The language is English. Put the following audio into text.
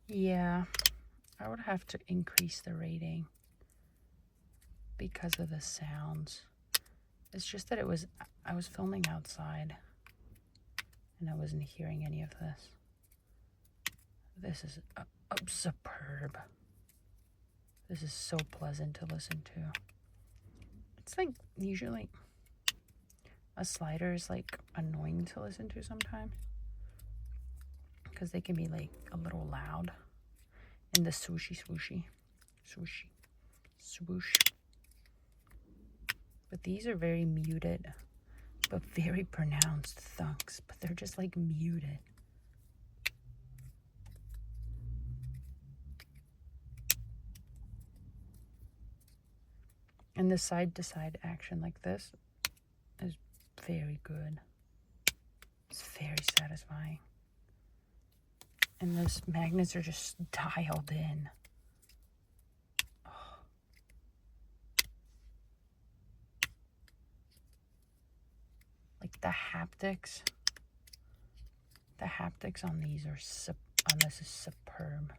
Yeah, I would have to increase the rating because of the sounds. It's just that I was filming outside and I wasn't hearing any of this. This is superb. This is so pleasant to listen to. It's like usually a slider is like annoying to listen to sometimes because they can be like a little loud. And the swooshy, swoosh. But these are very muted, but very pronounced thunks. But they're just like muted. And the side-to-side action like this is very good. It's very satisfying. And those magnets are just dialed in. Oh. Like the haptics on these are on this is superb.